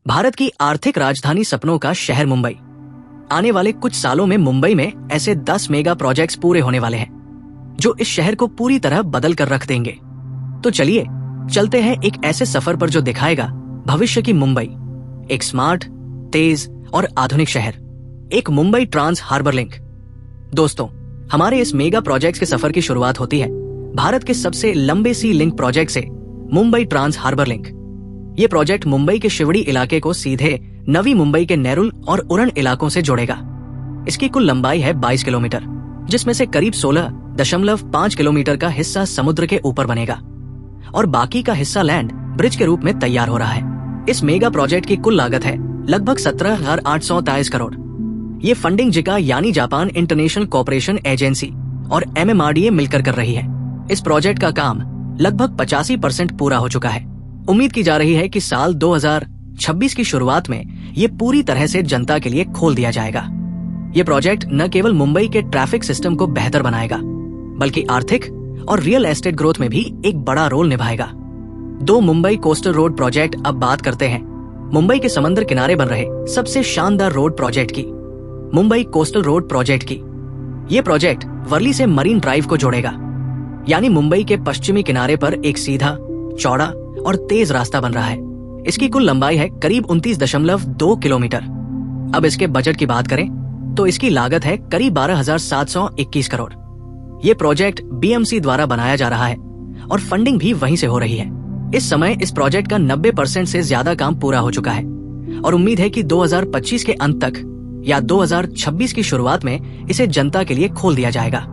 भारत की आर्थिक राजधानी सपनों का शहर मुंबई। आने वाले कुछ सालों में मुंबई में ऐसे 10 मेगा प्रोजेक्ट्स पूरे होने वाले हैं जो इस शहर को पूरी तरह बदल कर रख देंगे। तो चलिए चलते हैं एक ऐसे सफर पर जो दिखाएगा भविष्य की मुंबई, एक स्मार्ट, तेज और आधुनिक शहर, एक मुंबई ट्रांस हार्बर लिंक। दोस्तों, हमारे इस मेगा प्रोजेक्ट के सफर की शुरुआत होती है भारत के सबसे लंबे सी लिंक प्रोजेक्ट से, मुंबई ट्रांस हार्बर लिंक। ये प्रोजेक्ट मुंबई के शिवड़ी इलाके को सीधे नवी मुंबई के नेरुल और उरण इलाकों से जोड़ेगा। इसकी कुल लंबाई है 22 किलोमीटर, जिसमें से करीब 16.5 किलोमीटर का हिस्सा समुद्र के ऊपर बनेगा और बाकी का हिस्सा लैंड ब्रिज के रूप में तैयार हो रहा है। इस मेगा प्रोजेक्ट की कुल लागत है लगभग 17,823 करोड़। ये फंडिंग जिका यानी जापान इंटरनेशनल कोऑपरेशन एजेंसी और MMRDA मिलकर कर रही है। इस प्रोजेक्ट का काम लगभग 85% पूरा हो चुका है। उम्मीद की जा रही है कि साल 2026 की शुरुआत में ये पूरी तरह से जनता के लिए खोल दिया जाएगा। ये प्रोजेक्ट न केवल मुंबई के ट्रैफिक सिस्टम को बेहतर बनाएगा, बल्कि आर्थिक और रियल एस्टेट ग्रोथ में भी एक बड़ा रोल निभाएगा। 2 मुंबई कोस्टल रोड प्रोजेक्ट। अब बात करते हैं मुंबई के समंदर किनारे बन रहे सबसे शानदार रोड प्रोजेक्ट की, मुंबई कोस्टल रोड प्रोजेक्ट की। ये प्रोजेक्ट वर्ली से मरीन ड्राइव को जोड़ेगा, यानी मुंबई के पश्चिमी किनारे पर एक सीधा, चौड़ा और तेज रास्ता बन रहा है। इसकी कुल लंबाई है करीब 29.2 किलोमीटर। अब इसके बजट की बात करें तो इसकी लागत है करीब 12,721 करोड़। ये प्रोजेक्ट BMC द्वारा बनाया जा रहा है और फंडिंग भी वहीं से हो रही है। इस समय इस प्रोजेक्ट का 90% से ज्यादा काम पूरा हो चुका है और उम्मीद है कि 2025 के अंत तक या 2026 की शुरुआत में इसे जनता के लिए खोल दिया जाएगा।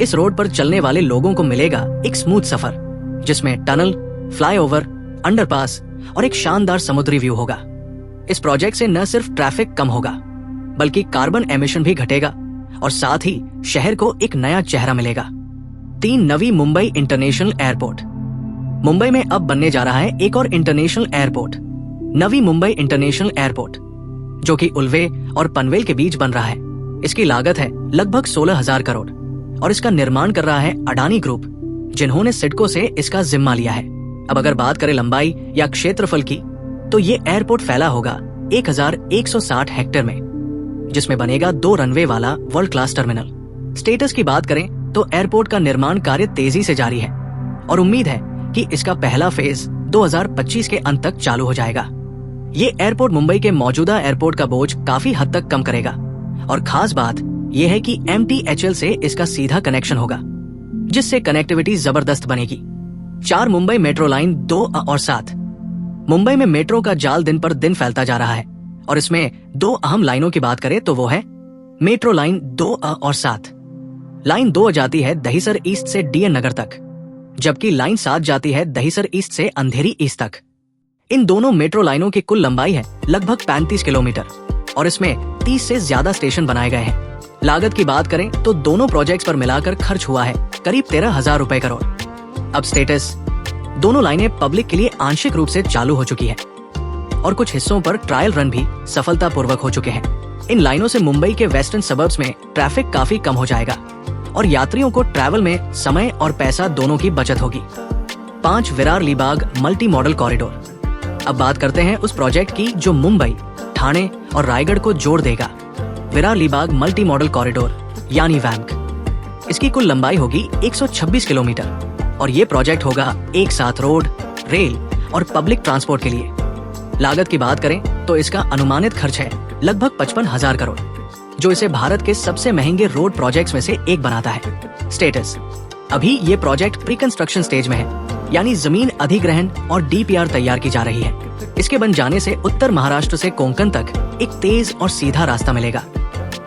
इस रोड पर चलने वाले लोगों को मिलेगा एक स्मूथ सफर, जिसमें टनल, फ्लाईओवर, अंडरपास और एक शानदार समुद्री व्यू होगा। इस प्रोजेक्ट से न सिर्फ ट्रैफिक कम होगा, बल्कि कार्बन एमिशन भी घटेगा और साथ ही शहर को एक नया चेहरा मिलेगा। 3 नवी मुंबई इंटरनेशनल एयरपोर्ट। मुंबई में अब बनने जा रहा है एक और international airport, Navi Mumbai international airport, जो कि उल्वे और पनवेल के बीच बन रहा है। इसकी लागत है लगभग 16,000 करोड़ और इसका निर्माण कर रहा है अडानी ग्रुप, जिन्होंने सिडको से इसका जिम्मा लिया है। अब अगर बात करें लंबाई या क्षेत्रफल की, तो ये एयरपोर्ट फैला होगा 1,160 हेक्टेयर में, जिसमें बनेगा 2 रनवे वाला वर्ल्ड क्लास टर्मिनल। स्टेटस की बात करें तो एयरपोर्ट का निर्माण कार्य तेजी से जारी है और उम्मीद है कि इसका पहला फेज 2025 के अंत तक चालू हो जाएगा। ये एयरपोर्ट मुंबई के मौजूदा एयरपोर्ट का बोझ काफी हद तक कम करेगा और खास बात यह है कि MTHL से इसका सीधा कनेक्शन होगा, जिससे कनेक्टिविटी जबरदस्त बनेगी। 4 मुंबई मेट्रो लाइन 2 और 7। मुंबई में मेट्रो का जाल दिन पर दिन फैलता जा रहा है और इसमें 2 अहम लाइनों की बात करें तो वो है मेट्रो लाइन 2 और 7। लाइन 2 जाती है दहिसर ईस्ट से DN नगर तक, जबकि लाइन 7 जाती है दहिसर ईस्ट से अंधेरी ईस्ट तक। इन दोनों मेट्रो लाइनों की कुल लंबाई है लगभग 35 किलोमीटर और इसमें 30 से ज्यादा स्टेशन बनाए गए हैं। लागत की बात करें तो दोनों प्रोजेक्ट्स पर मिलाकर खर्च हुआ है करीब 13,000 रुपए करोड़। अब स्टेटस, दोनों लाइनें पब्लिक के लिए आंशिक रूप से चालू हो चुकी है और कुछ हिस्सों पर ट्रायल रन भी सफलतापूर्वक हो चुके हैं। इन लाइनों से मुंबई के वेस्टर्न सबर्ब्स में ट्रैफिक काफी कम हो जाएगा और यात्रियों को ट्रैवल में समय और पैसा दोनों की बचत होगी। 5 Virar Alibag multi modal corridor. अब बात करते हैं उस प्रोजेक्ट की जो मुंबई, ठाणे और रायगढ़ को जोड़ देगा, Virar Alibag multi modal corridor यानी वैम्क। इसकी कुल लंबाई होगी 126 किलोमीटर और ये प्रोजेक्ट होगा एक साथ रोड, रेल और पब्लिक ट्रांसपोर्ट के लिए। लागत की बात करें तो इसका अनुमानित खर्च है लगभग 55,000 करोड़, जो इसे भारत के सबसे महंगे रोड प्रोजेक्ट्स में से एक बनाता है। स्टेटस, अभी ये प्रोजेक्ट प्री कंस्ट्रक्शन स्टेज में है, यानी जमीन अधिग्रहण और DPR तैयार की जा रही है। इसके बन जाने से उत्तर महाराष्ट्र से कोंकण तक एक तेज और सीधा रास्ता मिलेगा,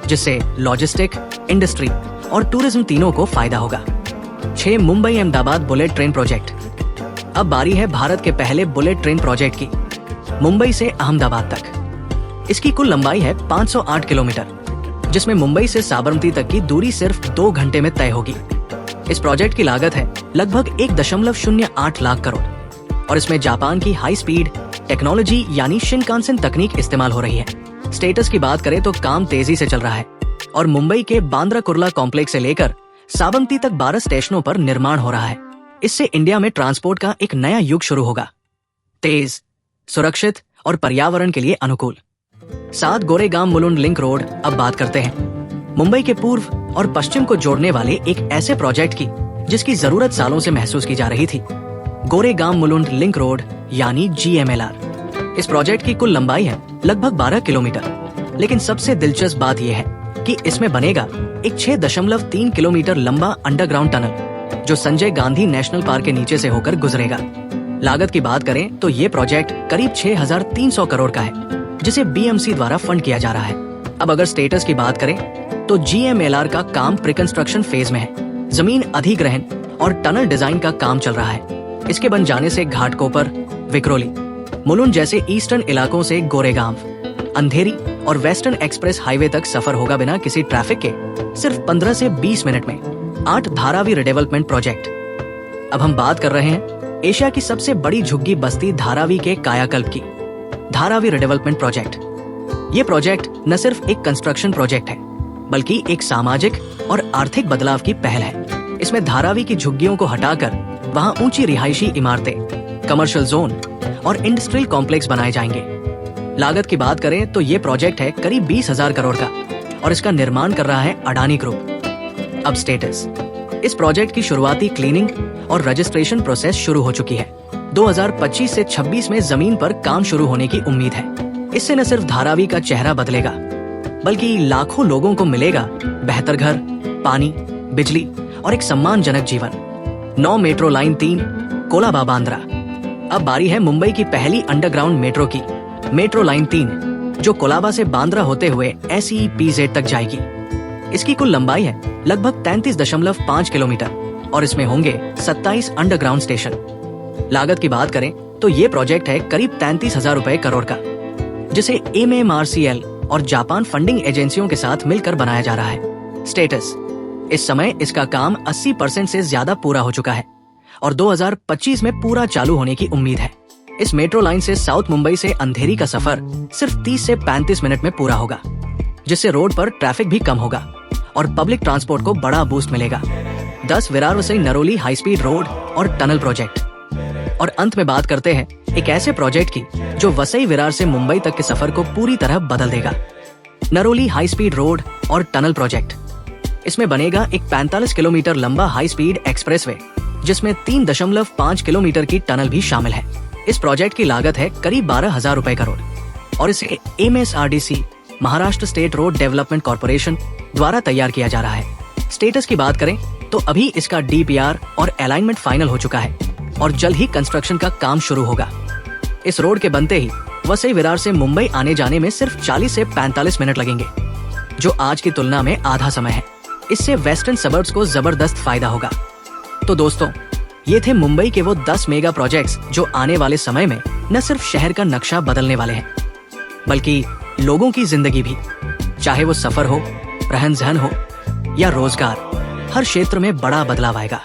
जिससे लॉजिस्टिक, इंडस्ट्री और टूरिज्म तीनों को फायदा होगा। 6 Mumbai Ahmedabad bullet train project. अब बारी है भारत के पहले बुलेट ट्रेन प्रोजेक्ट की, मुंबई से अहमदाबाद तक। इसकी कुल लंबाई है 508 किलोमीटर, जिसमें मुंबई से साबरमती तक की दूरी सिर्फ 2 घंटे में तय होगी। इस प्रोजेक्ट की लागत है लगभग 1.08 लाख करोड़ और इसमें जापान की हाई स्पीड टेक्नोलॉजी यानी शिनकानसेन तकनीक इस्तेमाल हो रही है। स्टेटस की बात करें तो काम तेजी से चल रहा है और मुंबई के बांद्रा कुर्ला कॉम्प्लेक्स से लेकर साबरमती तक 12 स्टेशनों पर निर्माण हो रहा है। इससे इंडिया में ट्रांसपोर्ट का एक नया युग शुरू होगा। तेज, सुरक्षित और पर्यावरण के लिए अनुकूल। 7 गोरेगांव मुलुंड लिंक रोड। अब बात करते हैं मुंबई के पूर्व और पश्चिम को जोड़ने वाले एक ऐसे प्रोजेक्ट की जिसकी जरूरत सालों से महसूस की जा रही थी। गोरेगांव मुलुंड लिंक रोड यानी GMLR। इस प्रोजेक्ट की कुल लंबाई है लगभग 12 किलोमीटर, लेकिन सबसे दिलचस्प बात यह है कि इसमें बनेगा एक 6.3 किलोमीटर लंबा अंडरग्राउंड टनल जो संजय गांधी नेशनल पार्क के नीचे से होकर गुजरेगा। लागत की बात करें तो ये प्रोजेक्ट करीब 6,300 करोड़ का है, जिसे BMC द्वारा फंड किया जा रहा है। अब अगर स्टेटस की बात करें तो GMLR का काम प्री कंस्ट्रक्शन फेज में है। जमीन अधिग्रहण और टनल डिजाइन का काम चल रहा है। इसके बन जाने से घाटकोपर, विक्रोली, मुलुंड जैसे ईस्टर्न इलाकों से गोरेगांव, अंधेरी और वेस्टर्न एक्सप्रेस हाईवे तक सफर होगा बिना किसी ट्रैफिक के सिर्फ 15 से 20 मिनट में। 8 धारावी रिडेवलपमेंट प्रोजेक्ट। अब हम बात कर रहे हैं एशिया की सबसे बड़ी झुग्गी बस्ती धारावी के कायाकल्प की। Dharavi redevelopment project. ये प्रोजेक्ट न सिर्फ एक कंस्ट्रक्शन प्रोजेक्ट है, बल्कि एक सामाजिक और आर्थिक बदलाव की पहल है। इसमें धारावी की झुग्गियों को हटाकर वहां ऊंची रिहायशी इमारतें, कमर्शियल जोन और इंडस्ट्रियल कॉम्प्लेक्स बनाए जाएंगे। लागत की बात करें तो ये प्रोजेक्ट है करीब 20,000 करोड़ का और इसका निर्माण कर रहा है अडानी ग्रुप। अब स्टेटस। इस प्रोजेक्ट की शुरुआती क्लीनिंग और रजिस्ट्रेशन प्रोसेस शुरू हो चुकी है। 2025 से 26 में जमीन पर काम शुरू होने की उम्मीद है। इससे न सिर्फ धारावी का चेहरा बदलेगा, बल्कि लाखों लोगों को मिलेगा बेहतर घर, पानी, बिजली और एक सम्मानजनक जीवन। 9 मेट्रो लाइन 3 कोलाबा बांद्रा। अब बारी है मुंबई की पहली अंडरग्राउंड मेट्रो की, मेट्रो लाइन 3, जो कोलाबा से बांद्रा होते हुए SEPZ तक जाएगी। इसकी कुल लंबाई है लगभग 33.5 किलोमीटर और इसमें होंगे 27 अंडरग्राउंड स्टेशन। लागत की बात करें तो ये प्रोजेक्ट है करीब 33,000 रुपए करोड़ का, जिसे MMRCL और जापान फंडिंग एजेंसियों के साथ मिलकर बनाया जा रहा है। स्टेटस। इस समय इसका काम 80% से ज्यादा पूरा हो चुका है और 2025 में पूरा चालू होने की उम्मीद है। इस मेट्रो लाइन से साउथ मुंबई से अंधेरी का सफर सिर्फ 30 से 35 मिनट में पूरा होगा, जिससे रोड पर ट्रैफिक भी कम होगा और पब्लिक ट्रांसपोर्ट को बड़ा बूस्ट मिलेगा। 10 Virar Vasai Naroli high speed road और टनल प्रोजेक्ट। और अंत में बात करते हैं एक ऐसे प्रोजेक्ट की जो वसई विरार से मुंबई तक के सफर को पूरी तरह बदल देगा। नरोली हाई स्पीड रोड और टनल प्रोजेक्ट। इसमें बनेगा एक 45 किलोमीटर लंबा हाई स्पीड एक्सप्रेसवे, जिसमें 3.5 किलोमीटर की टनल भी शामिल है। इस प्रोजेक्ट की लागत है करीब 12,000 रुपए करोड़ और इसे MSRDC, Maharashtra state road development corporation द्वारा तैयार किया जा रहा है। स्टेटस की बात करें तो अभी इसका DPR और अलाइनमेंट फाइनल हो चुका है और जल्द ही कंस्ट्रक्शन का काम शुरू होगा। इस रोड के बनते ही वसई विरार से मुंबई आने जाने में सिर्फ 40 से 45 मिनट लगेंगे, जो आज की तुलना में आधा समय है। इससे वेस्टर्न सबर्ब्स को जबरदस्त फायदा होगा। तो दोस्तों, ये थे मुंबई के वो 10 मेगा प्रोजेक्ट्स जो आने वाले समय में न सिर्फ शहर का नक्शा बदलने वाले हैं, बल्कि लोगों की जिंदगी भी, चाहे वो सफर हो, रहन सहन हो या रोजगार, हर क्षेत्र में बड़ा बदलाव आएगा।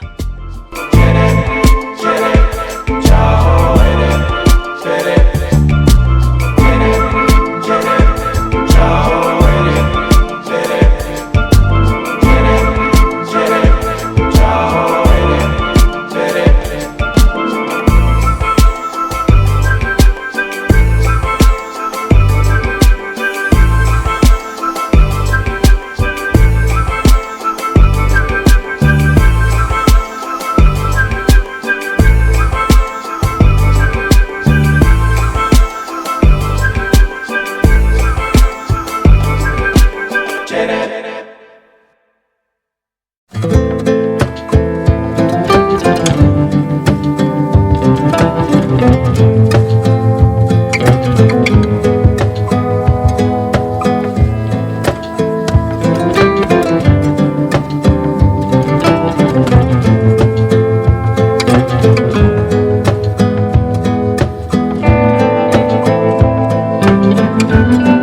Thank you.